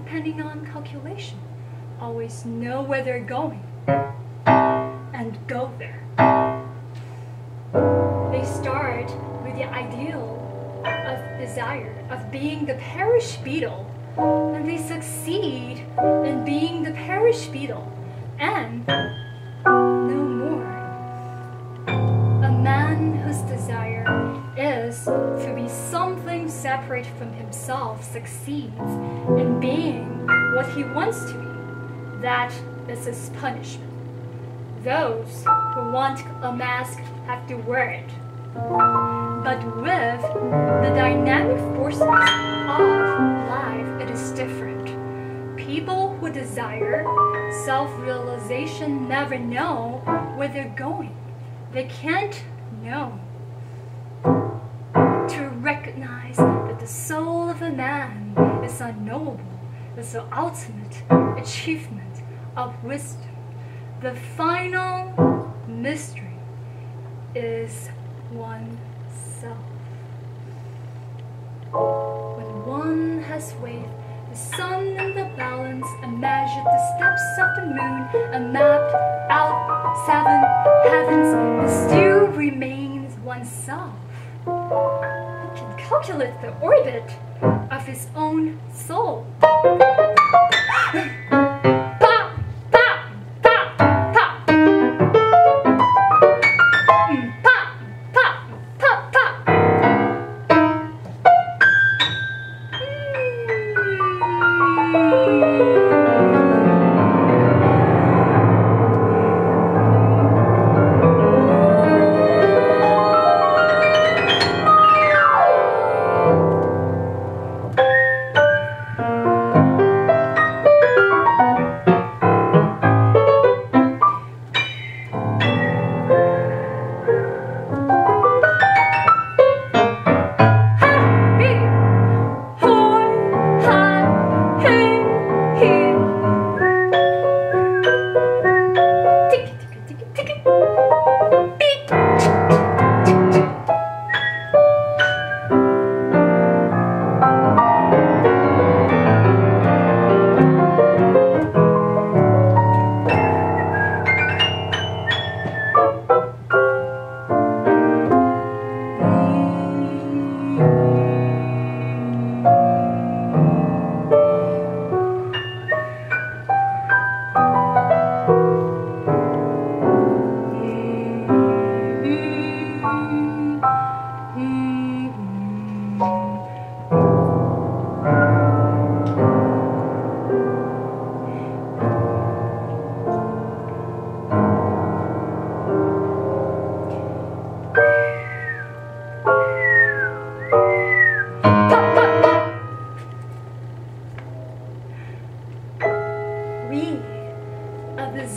Depending on calculation, always know where they're going and go there. They start with the ideal of desire, of being the parish beadle, and they succeed in being the parish beadle and no more. A man whose desire is to be something separate from himself succeeds in being what he wants to be. That is his punishment. Those who want a mask have to wear it. But with the dynamic forces of life, it is different. People who desire self-realization never know where they're going. They can't know. To recognize that the soul of a man is unknowable, is the ultimate achievement of wisdom. The final mystery is oneself. When one has weighed the sun in the balance and measured the steps of the moon and mapped out 7 heavens, there still remains oneself. He can calculate the orbit of his own soul.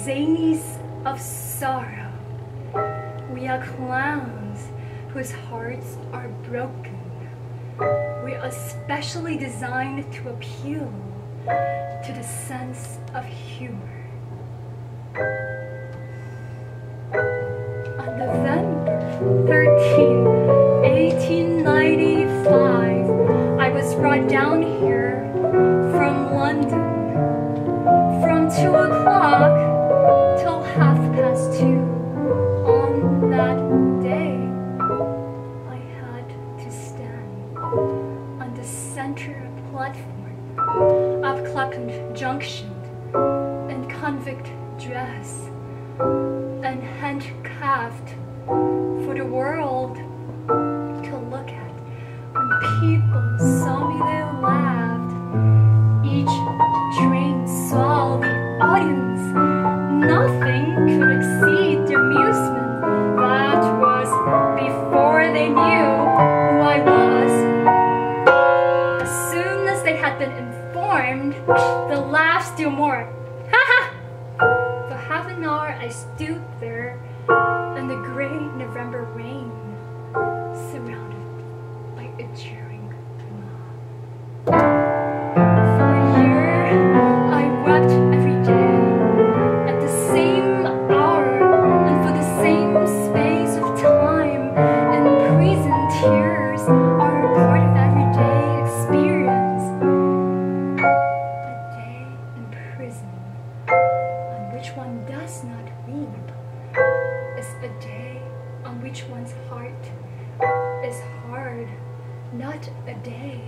zanies of sorrow. We are clowns whose hearts are broken. We are specially designed to appeal to the sense of humor. On November 13, 1895, I was brought down here from London. From 2 o'clock till 2:30 on that day, I had to stand on the center platform of Clapham Junction in convict dress and handcuffed for the world to look at. When people saw me, they laughed. Each train saw the audience. Nothing could exceed the amusement. That was before they knew who I was. As soon as they had been informed, the laugh still more. Ha ha! For half an hour I stood there in the gray November rain, surrounded by a cheering mob. For a year I wept every day, at the same hour and for the same space of time. In prison, tears are a part of everyday experience. A day in prison on which one does not weep is a day on which one's heart is hard, not a day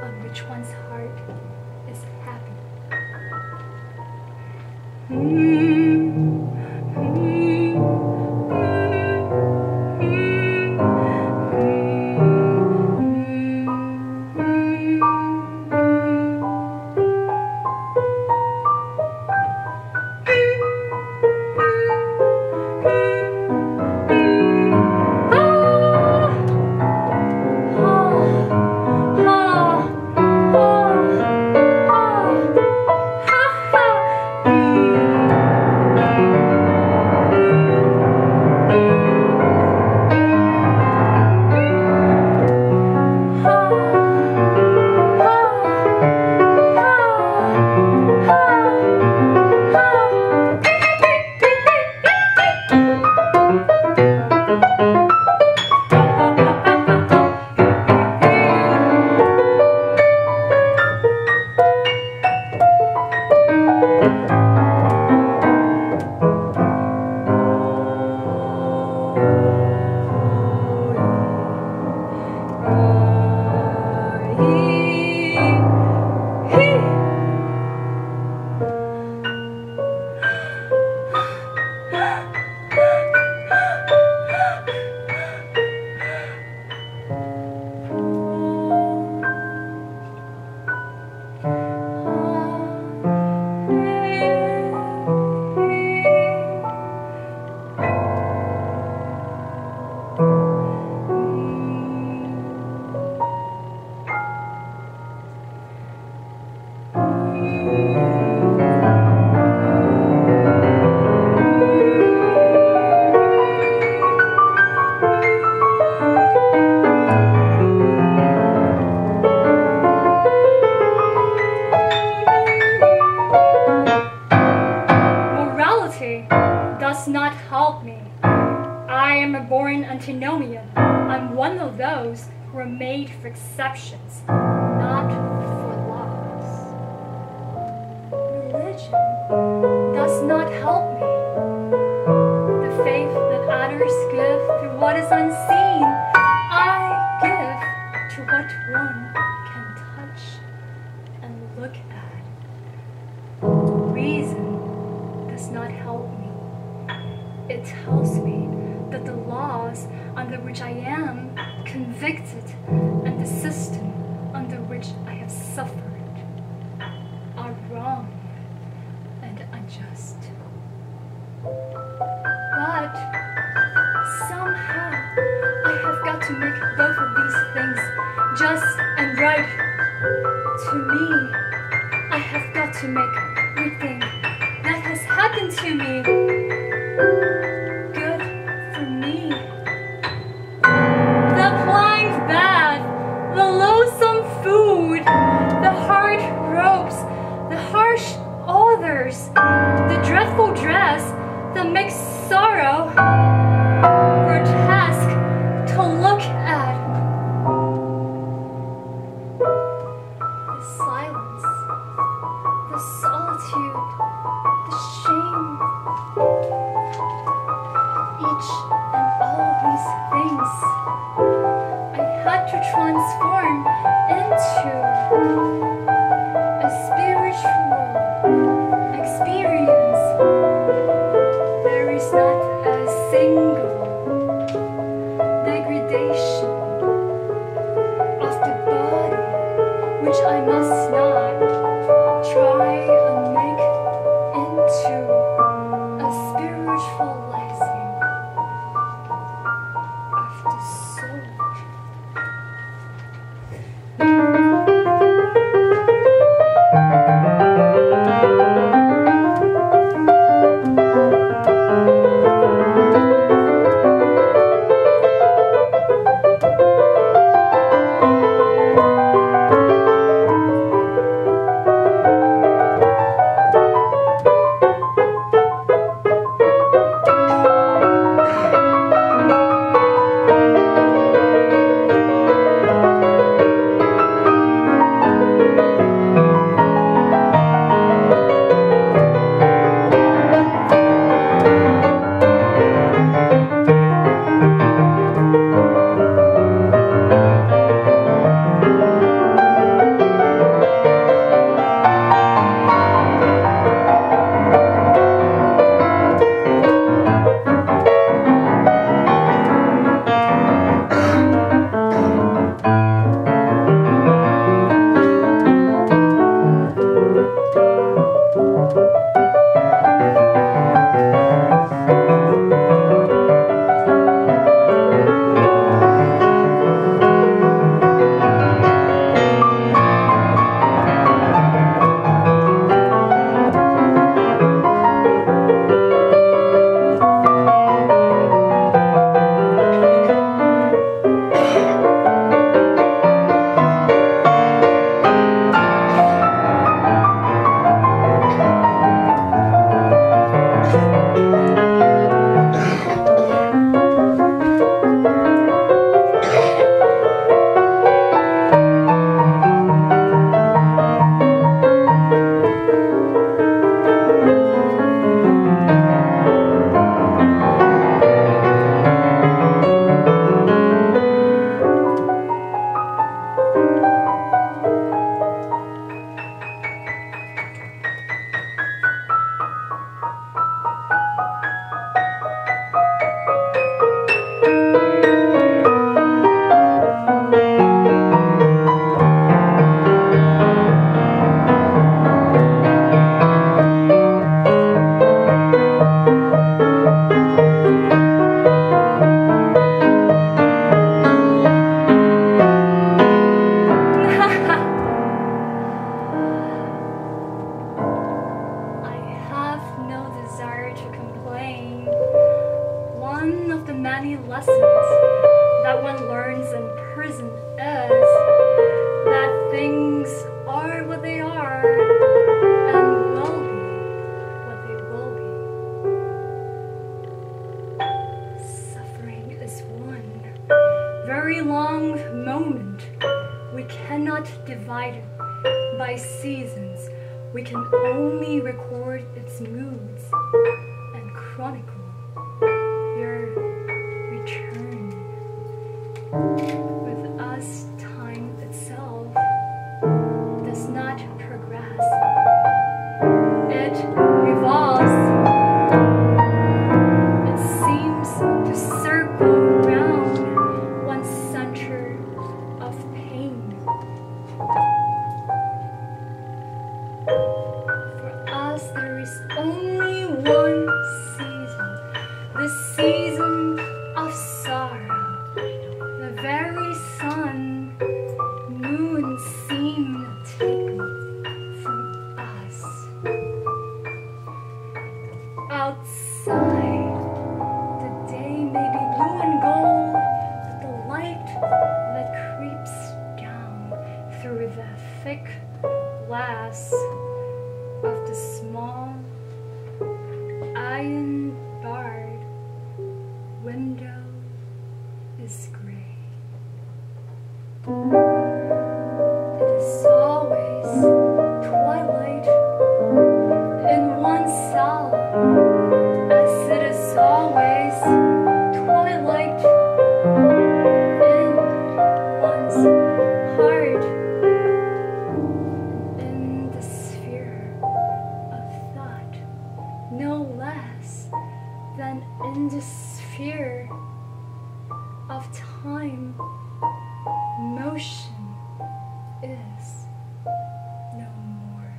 on which one's heart is happy. Does not help me. I am a born antinomian. I'm one of those who are made for exceptions, not for laws. Religion does not help me. The faith that others give to what is unseen, I give to what one can touch and look at. Reason does not help me. It tells me that the laws under which I am convicted and the system under which I have suffered are wrong and unjust. But somehow I have got to make both of these things just and right. To me, I have got to make everything that has happened happened to me. Good for me. The blind bath, the loathsome food, the hard ropes, the harsh odors, the dreadful dress, the mixed sorrow, grotesque to look at. The silence, the solitude, the shame. Each and all of these things I had to transform into a spiritual experience. There is not a single degradation of the body which I must not try and make into a spiritualizing of the soul. By seasons, we can only record its moods and chronicle their return. With us, time itself does not progress. It revolves. It seems to circle round one center of pain. For us, there is only one season, through the thick glass of the small iron-barred window is gray. It is always twilight in one cell, as it is always twilight in one's heart, in the sphere of thought, no less than in the sphere of time. Motion is no more.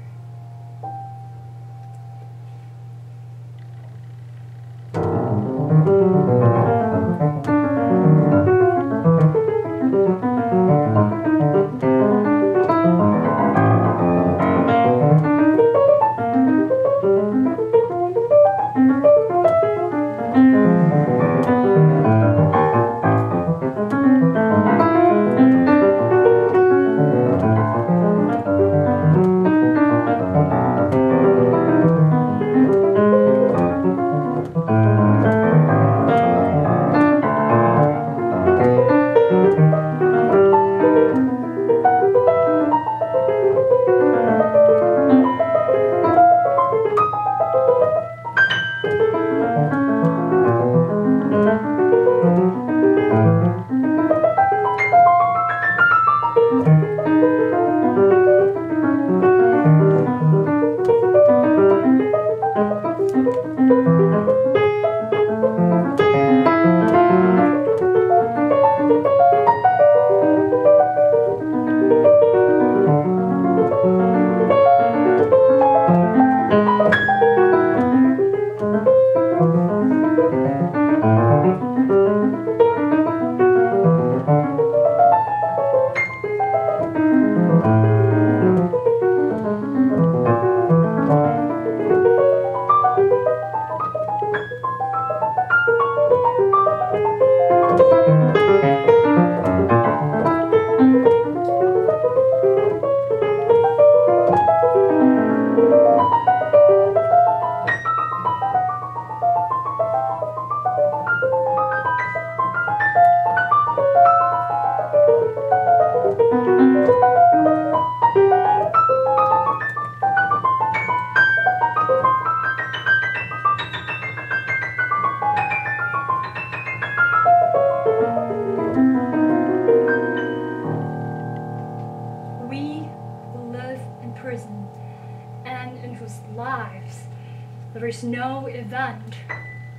There is no event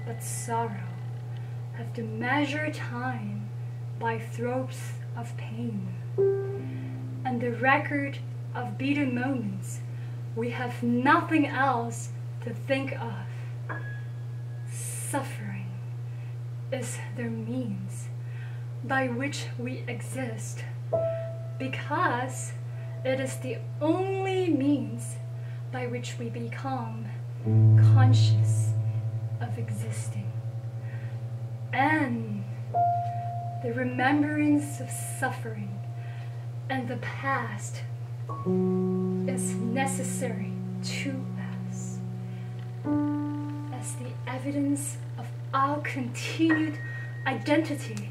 but sorrow, have to measure time by throes of pain. And the record of bitter moments, we have nothing else to think of. Suffering is their means by which we exist, because it is the only means by which we become conscious of existing. And the remembrance of suffering and the past is necessary to us as the evidence of our continued identity.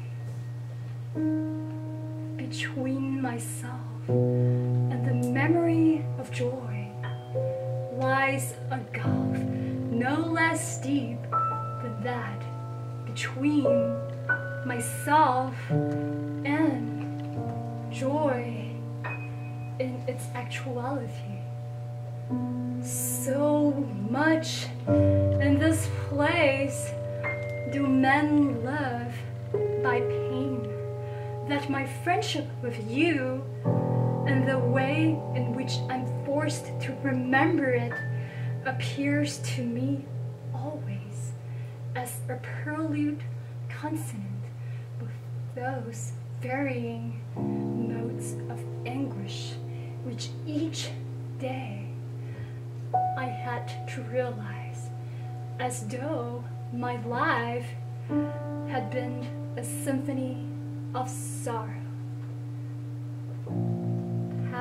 Between myself and the memory of joy lies a gulf no less deep than that between myself and joy in its actuality. So much in this place do men live by pain, that my friendship with you and the way in which I'm forced to remember it appears to me always as a prelude consonant with those varying notes of anguish which each day I had to realize, as though my life had been a symphony of sorrow.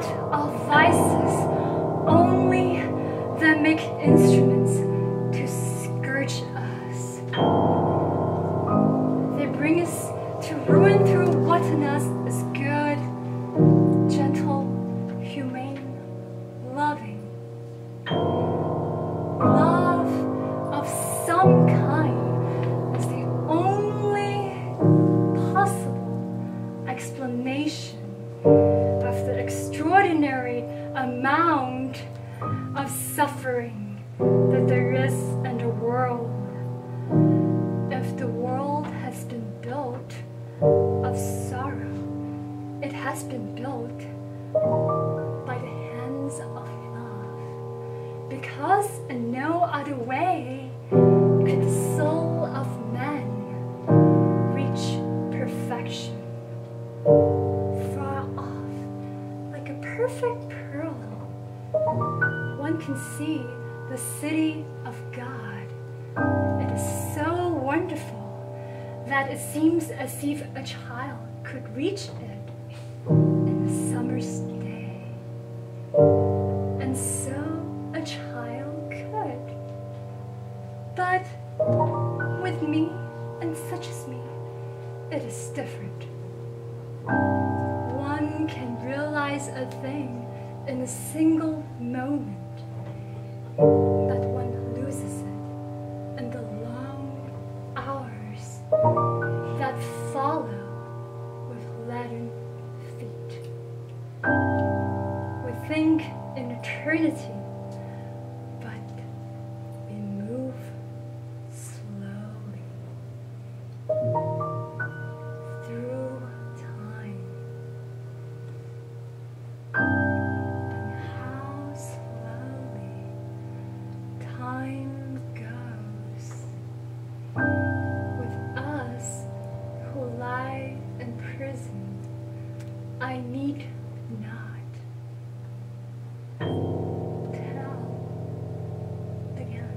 set of vices only that make instruments to scourge us. They bring us to ruin through what in us is good, gentle, humane, loving. Love of some kind is the only possible explanation of the extraordinary amount of suffering that there is in the world. If the world has been built of sorrow, it has been built by the hands of love, because in no other way could the soul of man reach perfection. Far off, like a perfect pearl, one can see the city of God. It is so wonderful that it seems as if a child could reach it in a summer's day. And so a child could. But with me and such as me, it is different. One can realize a thing in a single moment, but one loses it in the long hours that follow with leaden feet. We think in eternity, but we move slowly through time. And how slowly time goes with us who lie in prison. I need not tell again.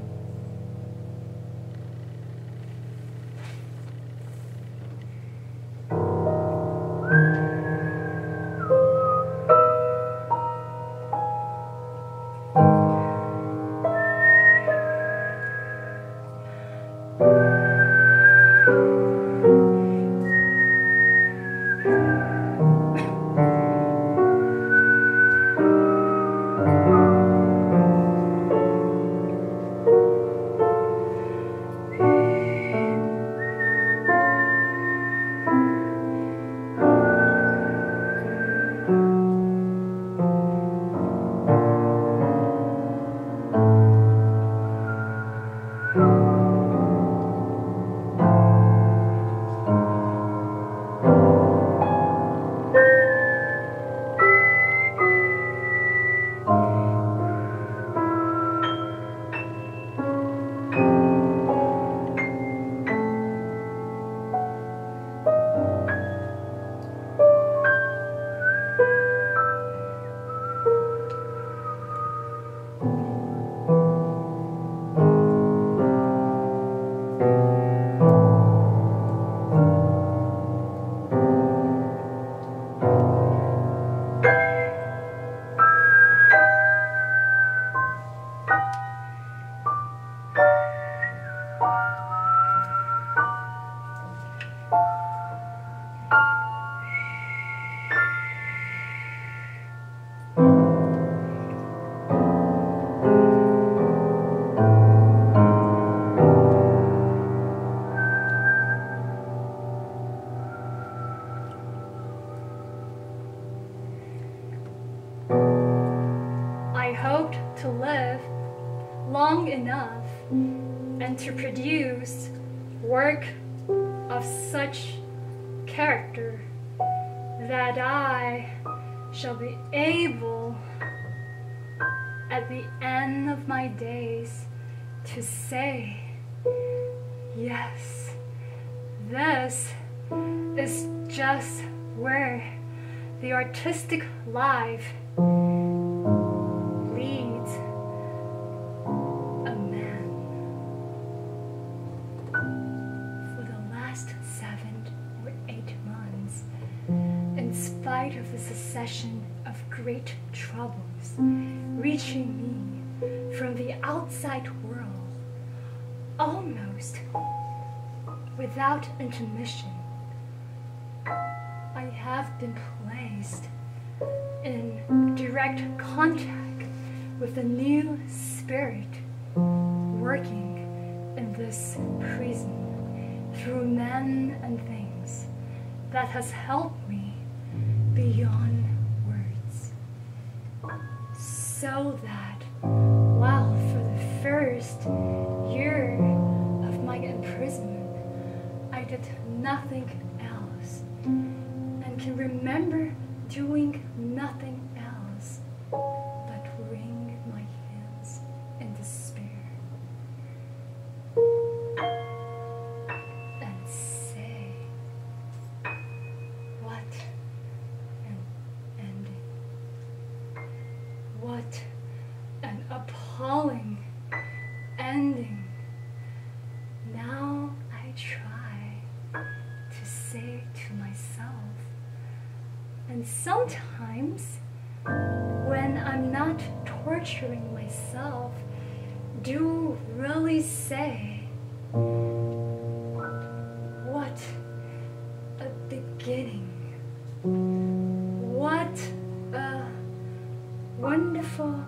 To live long enough and to produce work of such character that I shall be able at the end of my days to say, yes, this is just where the artistic life leads a man. For the last 7 or 8 months, in spite of the succession of great troubles reaching me from the outside world, almost without intermission. I have been placed in direct contact with the new spirit working in this prison through men and things that has helped me beyond words. So that while for the first year of my imprisonment I did nothing else and can remember doing nothing else but wring my hands in despair and say, what an ending. What an appalling ending. Now I try to say to myself, and sometimes when I'm not torturing myself, do really say, what a beginning. What a wonderful